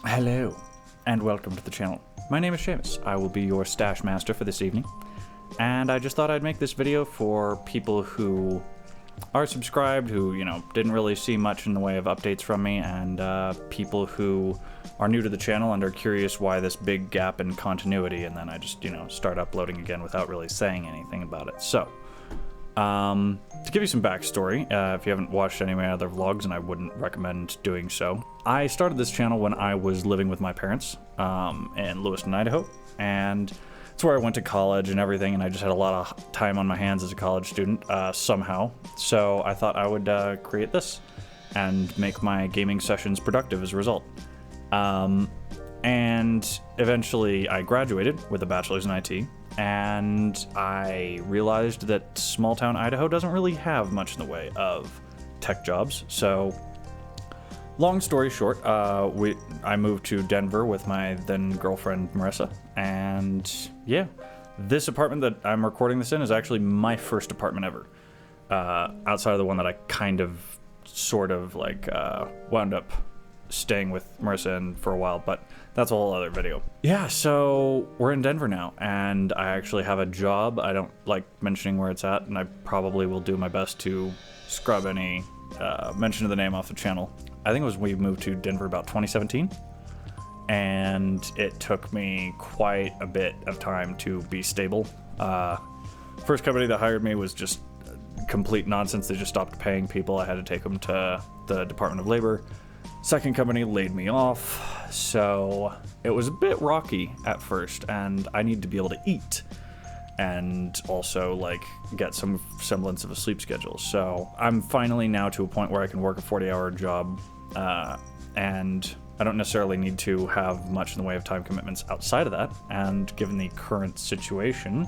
Hello, and welcome to the channel. My name is Seamus. I will be your stash master for this evening, and I just thought I'd make this video for people who are subscribed, who, didn't really see much in the way of updates from me, and people who are new to the channel and are curious why this big gap in continuity, and then I just, start uploading again without really saying anything about it. So, to give you some backstory, if you haven't watched any of my other vlogs, and I wouldn't recommend doing so, I started this channel when I was living with my parents in Lewiston, Idaho, and it's where I went to college and everything, and I just had a lot of time on my hands as a college student, somehow. So I thought I would create this and make my gaming sessions productive as a result. And eventually I graduated with a bachelor's in IT, and I realized that small town Idaho doesn't really have much in the way of tech jobs. So long story short, I moved to Denver with my then girlfriend Marissa, and yeah, this apartment that I'm recording this in is actually my first apartment ever, outside of the one that I wound up staying with Marissa in for a while, but that's a whole other video. Yeah, so we're in Denver now, and I actually have a job. I don't like mentioning where it's at, and I probably will do my best to scrub any mention of the name off the channel. I think it was we moved to Denver about 2017, and it took me quite a bit of time to be stable. First company that hired me was just complete nonsense. They just stopped paying people. I had to take them to the Department of Labor. Second company laid me off, so it was a bit rocky at first, and I needed to be able to eat and also get some semblance of a sleep schedule. So I'm finally now to a point where I can work a 40-hour job, and I don't necessarily need to have much in the way of time commitments outside of that. And given the current situation,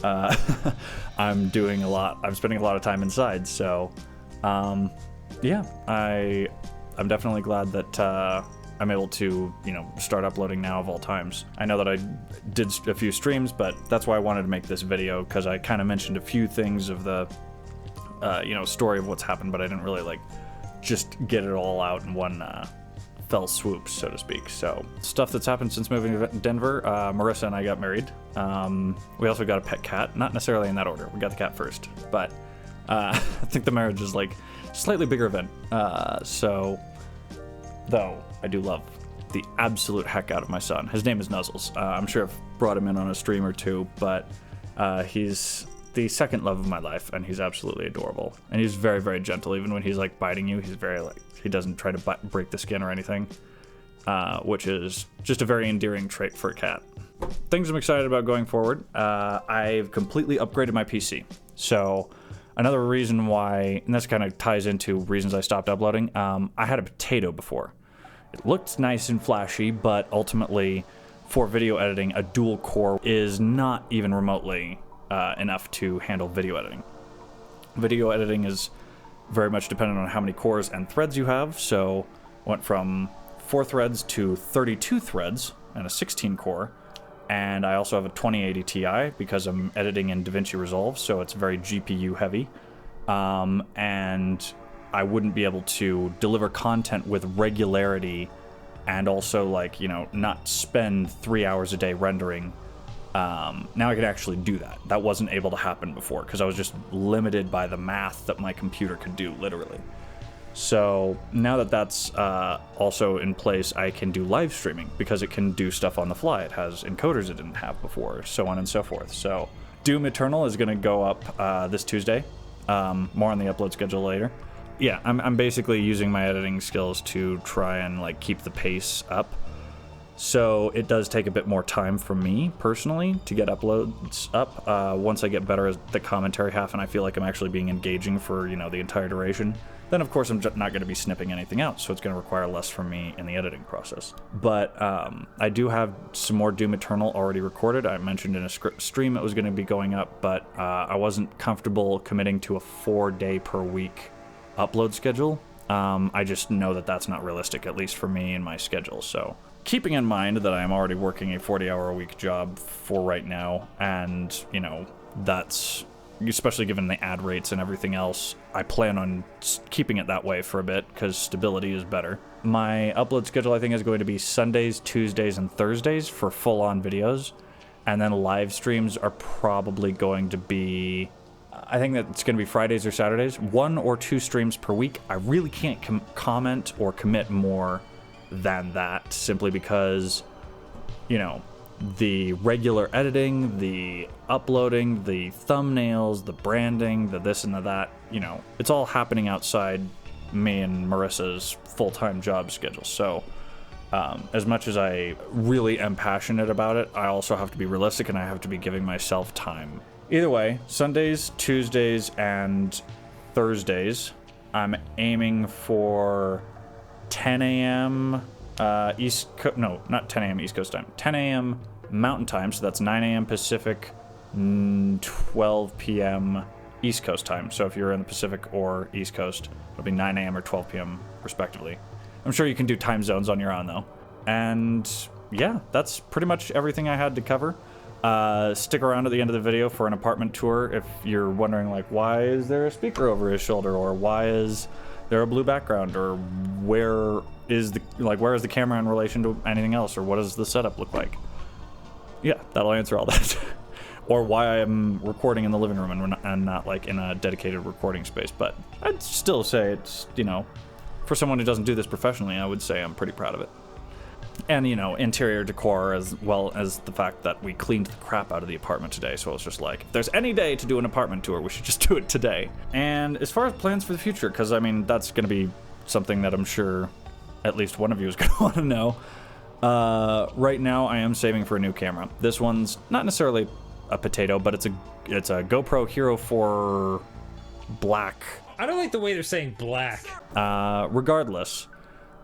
I'm spending a lot of time inside. So yeah, I'm definitely glad that I'm able to, start uploading now of all times. I know that I did a few streams, but that's why I wanted to make this video, because I kind of mentioned a few things of the, story of what's happened, but I didn't really, just get it all out in one fell swoop, so to speak. So, stuff that's happened since moving to Denver, Marissa and I got married. We also got a pet cat, not necessarily in that order. We got the cat first, but I think the marriage is, slightly bigger event. Though I do love the absolute heck out of my son. His name is Nuzzles. I'm sure I've brought him in on a stream or two, but he's the second love of my life, and he's absolutely adorable. And he's very, very gentle. Even when he's biting you, he's very he doesn't try to break the skin or anything, which is just a very endearing trait for a cat. Things I'm excited about going forward. I've completely upgraded my PC. So another reason why, and this kind of ties into reasons I stopped uploading, I had a Potato before. It looked nice and flashy, but ultimately, for video editing, a dual core is not even remotely enough to handle video editing. Video editing is very much dependent on how many cores and threads you have, so went from 4 threads to 32 threads and a 16 core. And I also have a 2080 Ti because I'm editing in DaVinci Resolve, so it's very GPU heavy. And I wouldn't be able to deliver content with regularity and also not spend 3 hours a day rendering. Now I can actually do that. That wasn't able to happen before because I was just limited by the math that my computer could do, literally. So now that that's also in place, I can do live streaming because it can do stuff on the fly. It has encoders it didn't have before, so on and so forth. So Doom Eternal is going to go up this Tuesday. More on the upload schedule later. Yeah, I'm basically using my editing skills to try and keep the pace up. So it does take a bit more time for me personally to get uploads up. Once I get better at the commentary half and I feel like I'm actually being engaging for the entire duration, then of course I'm not going to be snipping anything out, so it's going to require less from me in the editing process. But I do have some more Doom Eternal already recorded. I mentioned in a stream it was going to be going up, but I wasn't comfortable committing to a 4-day per week upload schedule. I just know that that's not realistic, at least for me and my schedule. So keeping in mind that I am already working a 40-hour a week job for right now, and that's especially given the ad rates and everything else. I plan on keeping it that way for a bit because stability is better. My upload schedule, I think, is going to be Sundays, Tuesdays, and Thursdays for full-on videos. And then live streams are probably going to be, I think that it's going to be Fridays or Saturdays. 1 or 2 streams per week. I really can't comment or commit more than that, simply because, you know, the regular editing, the uploading, the thumbnails, the branding, the this and the that, you know, it's all happening outside me and Marissa's full-time job schedule. So as much as I really am passionate about it, I also have to be realistic and I have to be giving myself time. Either way, Sundays, Tuesdays, and Thursdays, I'm aiming for 10 a.m. No, not 10 a.m. East Coast time. 10 a.m. Mountain time, so that's 9 a.m. Pacific, 12 p.m. East Coast time. So if you're in the Pacific or East Coast, it'll be 9 a.m. or 12 p.m. respectively. I'm sure you can do time zones on your own, though. And yeah, that's pretty much everything I had to cover. Stick around at the end of the video for an apartment tour if you're wondering, like, why is there a speaker over his shoulder, or why is there a blue background, or where is the camera in relation to anything else, or what does the setup look like? Yeah, that'll answer all that. Or why I'm recording in the living room and not like in a dedicated recording space. But I'd still say it's, you know, for someone who doesn't do this professionally, I would say I'm pretty proud of it. And, you know, interior decor, as well as the fact that we cleaned the crap out of the apartment today. So it's just like, if there's any day to do an apartment tour, we should just do it today. And as far as plans for the future, because, I mean, that's going to be something that I'm sure at least one of you is going to want to know. Right now, I am saving for a new camera. This one's not necessarily a potato, but it's a GoPro Hero 4 Black. I don't like the way they're saying black. Regardless,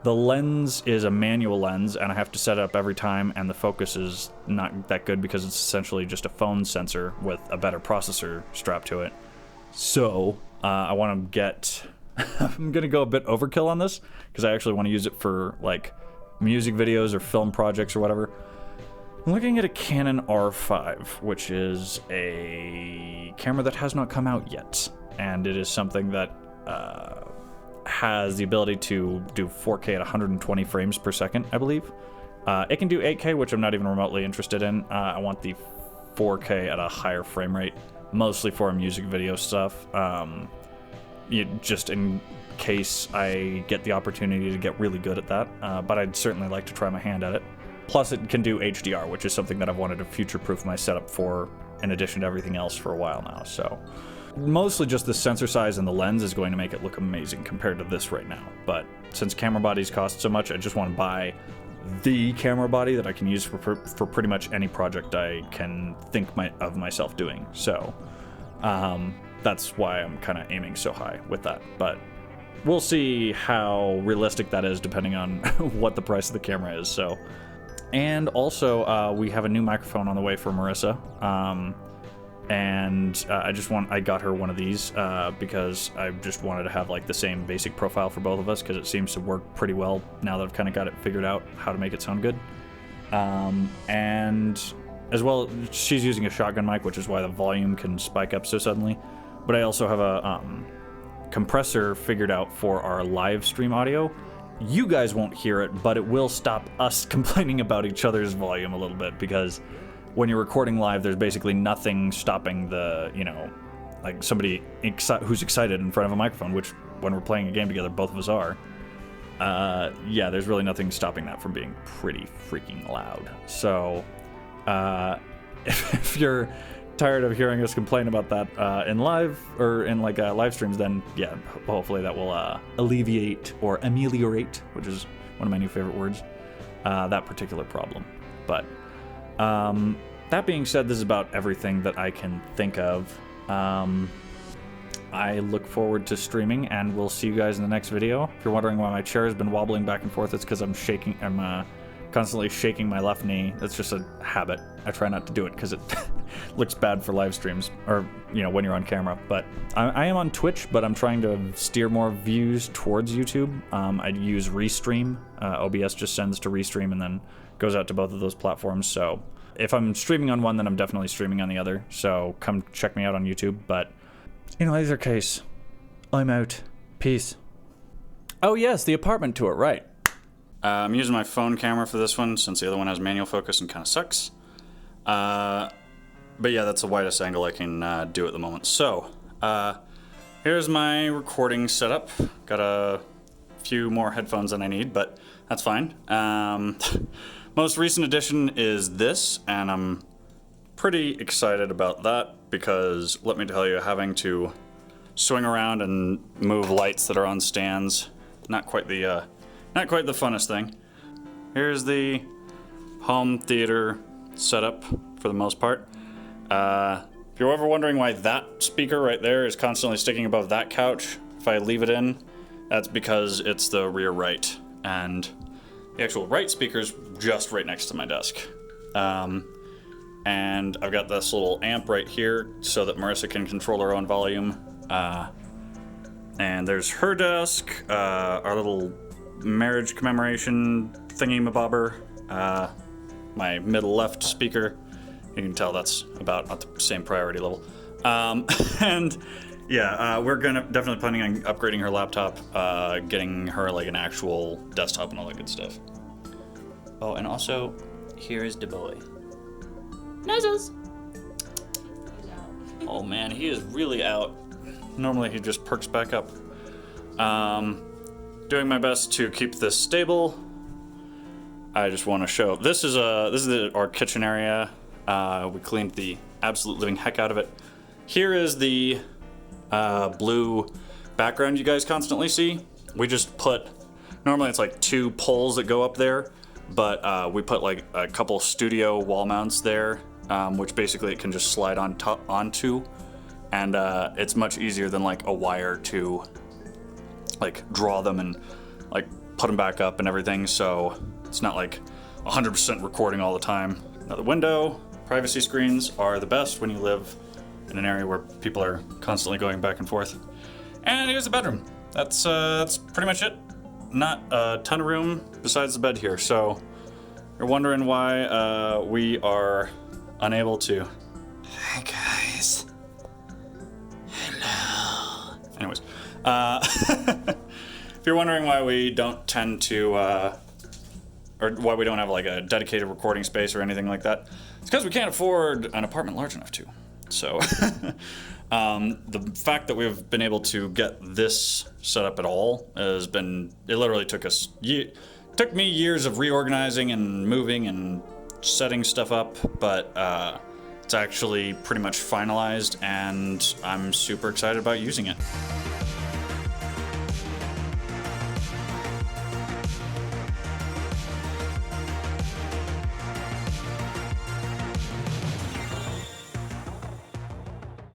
the lens is a manual lens, and I have to set it up every time, and the focus is not that good because it's essentially just a phone sensor with a better processor strapped to it. So, I want to get... I'm going to go a bit overkill on this, because I actually want to use it for, like, music videos or film projects or whatever. I'm looking at a Canon R5, which is a camera that has not come out yet. And it is something that has the ability to do 4K at 120 frames per second, I believe. It can do 8K, which I'm not even remotely interested in. I want the 4K at a higher frame rate, mostly for music video stuff. Just in case I get the opportunity to get really good at that. But I'd certainly like to try my hand at it. Plus, it can do HDR, which is something that I've wanted to future-proof my setup for, in addition to everything else, for a while now. So, mostly just the sensor size and the lens is going to make it look amazing compared to this right now. But since camera bodies cost so much, I just want to buy the camera body that I can use for pretty much any project I can think of myself doing. So, that's why I'm kind of aiming so high with that. But we'll see how realistic that is depending on what the price of the camera is. So. And also, we have a new microphone on the way for Marissa, and I got her one of these because I just wanted to have like the same basic profile for both of us, because it seems to work pretty well now that I've kind of got it figured out how to make it sound good. And as well, she's using a shotgun mic, which is why the volume can spike up so suddenly. But I also have a compressor figured out for our live stream audio. You guys won't hear it, but it will stop us complaining about each other's volume a little bit, because when you're recording live, there's basically nothing stopping the, you know, like somebody who's excited in front of a microphone, which when we're playing a game together, both of us are. Yeah, there's really nothing stopping that from being pretty freaking loud. So, if you're tired of hearing us complain about that in live or in like live streams, then yeah, hopefully that will alleviate or ameliorate, which is one of my new favorite words, that particular problem. But that being said, this is about everything that I can think of. I look forward to streaming, and we'll see you guys in the next video. If you're wondering why my chair has been wobbling back and forth, it's because I'm constantly shaking my left knee. That's just a habit. I try not to do it because it looks bad for live streams, or, you know, when you're on camera. But I am on Twitch, but I'm trying to steer more views towards YouTube. I use Restream. OBS just sends to Restream and then goes out to both of those platforms. So if I'm streaming on one, then I'm definitely streaming on the other. So come check me out on YouTube. But in either case, I'm out. Peace. Oh yes, the apartment tour, right. I'm using my phone camera for this one since the other one has manual focus and kind of sucks. But yeah, that's the widest angle I can do at the moment. So, here's my recording setup. Got a few more headphones than I need, but that's fine. Most recent addition is this, and I'm pretty excited about that because, let me tell you, having to swing around and move lights that are on stands, not quite the funnest thing. Here's the home theater setup for the most part. If you're ever wondering why that speaker right there is constantly sticking above that couch, if I leave it in, that's because it's the rear right, and the actual right speaker's just right next to my desk. And I've got this little amp right here so that Marissa can control her own volume. And there's her desk, our little marriage commemoration thingy-mabobber, my middle left speaker. You can tell that's about at the same priority level. And yeah, we're definitely planning on upgrading her laptop, getting her like an actual desktop and all that good stuff. Oh, and also, here's the boy. Nuzzles! Oh man, he is really out. Normally he just perks back up. Doing my best to keep this stable. I just want to show, this is our kitchen area. We cleaned the absolute living heck out of it. Here is the blue background you guys constantly see. We just put, normally it's like 2 poles that go up there, but we put like a couple studio wall mounts there, which basically it can just slide onto, and it's much easier than like a wire to like draw them and like put them back up and everything, so it's not like 100% recording all the time. Now the window, privacy screens are the best when you live in an area where people are constantly going back and forth. And here's the bedroom. That's pretty much it. Not a ton of room besides the bed here, so you're wondering why we are unable to... Hi guys. Hello. Anyways, if you're wondering why we don't tend to, or why we don't have like a dedicated recording space or anything like that, it's because we can't afford an apartment large enough to. So, the fact that we've been able to get this set up at all has been, it literally took me years of reorganizing and moving and setting stuff up, but it's actually pretty much finalized and I'm super excited about using it.